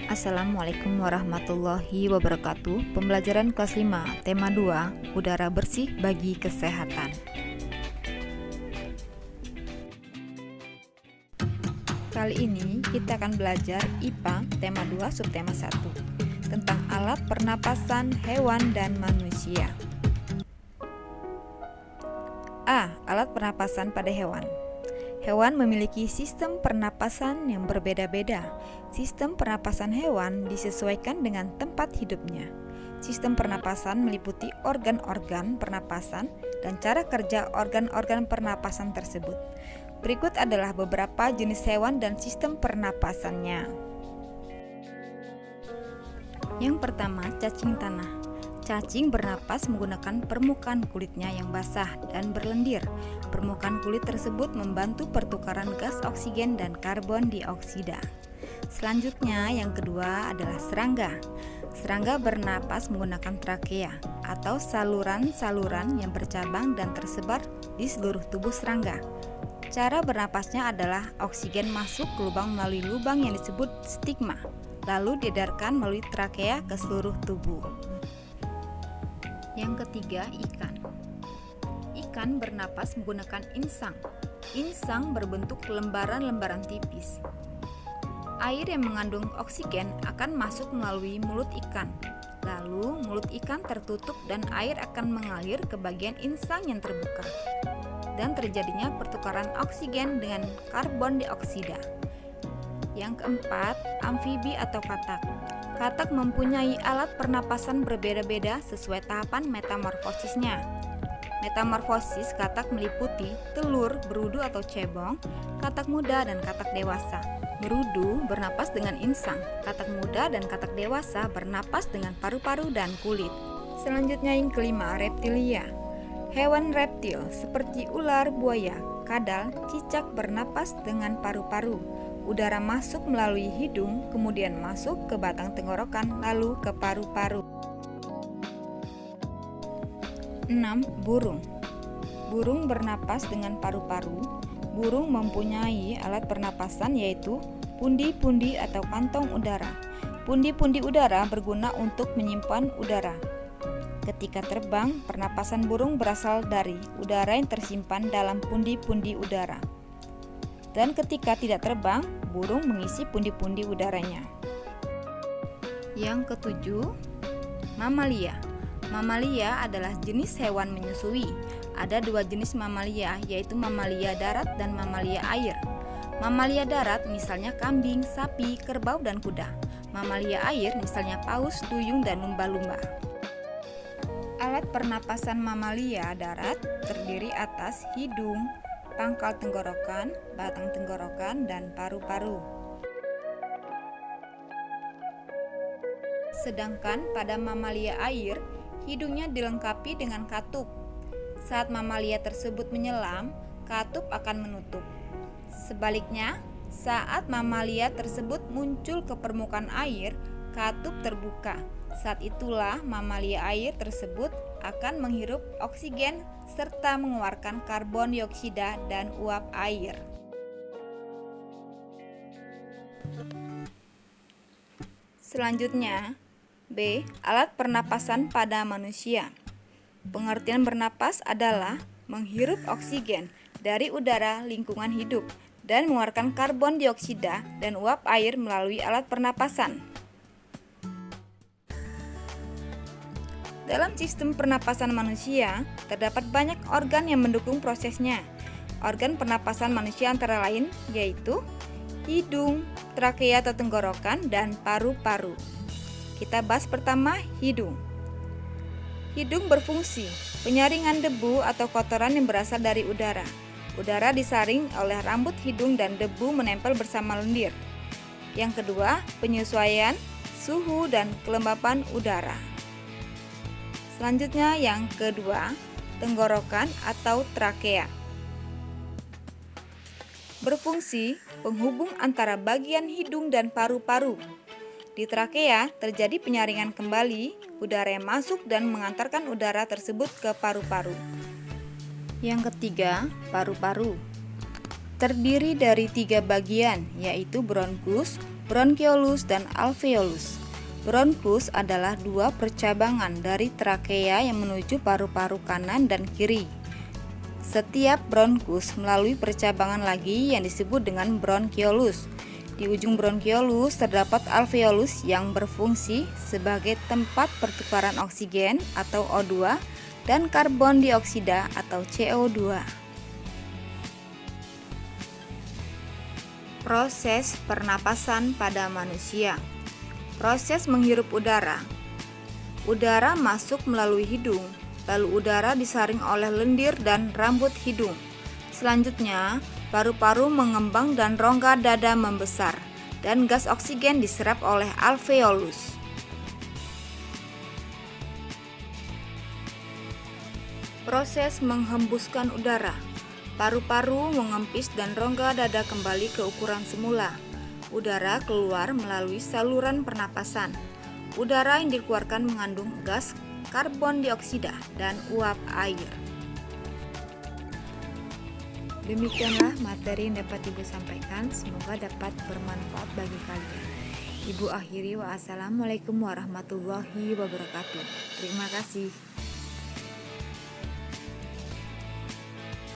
Assalamualaikum warahmatullahi wabarakatuh. Pembelajaran kelas 5, tema 2, udara bersih bagi kesehatan. Kali ini kita akan belajar IPA tema 2 subtema 1 tentang alat pernapasan hewan dan manusia. A. Alat pernapasan pada hewan. Hewan memiliki sistem pernapasan yang berbeda-beda. Sistem pernapasan hewan disesuaikan dengan tempat hidupnya. Sistem pernapasan meliputi organ-organ pernapasan dan cara kerja organ-organ pernapasan tersebut. Berikut adalah beberapa jenis hewan dan sistem pernapasannya. Yang pertama, cacing tanah. Cacing bernapas menggunakan permukaan kulitnya yang basah dan berlendir. Permukaan kulit tersebut membantu pertukaran gas oksigen dan karbon dioksida. Selanjutnya, yang kedua adalah serangga. Serangga bernapas menggunakan trakea atau saluran-saluran yang bercabang dan tersebar di seluruh tubuh serangga. Cara bernapasnya adalah oksigen masuk ke lubang melalui lubang yang disebut stigma, lalu diedarkan melalui trakea ke seluruh tubuh. Yang ketiga, ikan. Ikan bernapas menggunakan insang. Insang berbentuk lembaran-lembaran tipis. Air yang mengandung oksigen akan masuk melalui mulut ikan. Lalu mulut ikan tertutup dan air akan mengalir ke bagian insang yang terbuka. Dan terjadinya pertukaran oksigen dengan karbon dioksida. Yang keempat, amfibi atau katak. Katak mempunyai alat pernapasan berbeda-beda sesuai tahapan metamorfosisnya. Metamorfosis katak meliputi telur, berudu atau cebong, katak muda dan katak dewasa. Berudu bernapas dengan insang, katak muda dan katak dewasa bernapas dengan paru-paru dan kulit. Selanjutnya yang kelima, reptilia. Hewan reptil seperti ular, buaya, kadal, cicak bernapas dengan paru-paru. Udara masuk melalui hidung, kemudian masuk ke batang tenggorokan, lalu ke paru-paru. 6. Burung. Burung bernapas dengan paru-paru. Burung mempunyai alat pernapasan yaitu pundi-pundi atau kantong udara. Pundi-pundi udara berguna untuk menyimpan udara. Ketika terbang, pernapasan burung berasal dari udara yang tersimpan dalam pundi-pundi udara. Dan ketika tidak terbang, burung mengisi pundi-pundi udaranya. Yang ketujuh, mamalia. Mamalia adalah jenis hewan menyusui. Ada dua jenis mamalia, yaitu mamalia darat dan mamalia air. Mamalia darat misalnya kambing, sapi, kerbau, dan kuda. Mamalia air misalnya paus, duyung, dan lumba-lumba. Alat pernapasan mamalia darat terdiri atas hidung, pangkal tenggorokan, batang tenggorokan, dan paru-paru. Sedangkan pada mamalia air, hidungnya dilengkapi dengan katup. Saat mamalia tersebut menyelam, katup akan menutup. Sebaliknya, saat mamalia tersebut muncul ke permukaan air, katup terbuka. Saat itulah mamalia air tersebut akan menghirup oksigen serta mengeluarkan karbon dioksida dan uap air. Selanjutnya, B. Alat pernapasan pada manusia. Pengertian bernapas adalah menghirup oksigen dari udara lingkungan hidup dan mengeluarkan karbon dioksida dan uap air melalui alat pernapasan. Dalam sistem pernapasan manusia, terdapat banyak organ yang mendukung prosesnya. Organ pernapasan manusia antara lain yaitu hidung, trakea atau tenggorokan, dan paru-paru. Kita bahas pertama, hidung. Hidung berfungsi penyaringan debu atau kotoran yang berasal dari udara. Udara disaring oleh rambut hidung dan debu menempel bersama lendir. Yang kedua, penyesuaian suhu dan kelembapan udara. Selanjutnya yang kedua, tenggorokan atau trakea. Berfungsi penghubung antara bagian hidung dan paru-paru. Di trakea terjadi penyaringan kembali udara yang masuk dan mengantarkan udara tersebut ke paru-paru. Yang ketiga, paru-paru. Terdiri dari 3 bagian, yaitu bronkus, bronkiolus dan alveolus. Bronkus adalah dua percabangan dari trakea yang menuju paru-paru kanan dan kiri. Setiap bronkus melalui percabangan lagi yang disebut dengan bronkiolus. Di ujung bronkiolus terdapat alveolus yang berfungsi sebagai tempat pertukaran oksigen atau O2 dan karbon dioksida atau CO2. Proses pernapasan pada manusia. Proses menghirup udara. Udara masuk melalui hidung. Lalu udara disaring oleh lendir dan rambut hidung. Selanjutnya, paru-paru mengembang dan rongga dada membesar, dan gas oksigen diserap oleh alveolus. Proses menghembuskan udara. Paru-paru mengempis dan rongga dada kembali ke ukuran semula. Udara keluar melalui saluran pernapasan. Udara yang dikeluarkan mengandung gas karbon dioksida dan uap air. Demikianlah materi yang dapat Ibu sampaikan, semoga dapat bermanfaat bagi kalian. Ibu akhiri, wassalamualaikum warahmatullahi wabarakatuh. Terima kasih.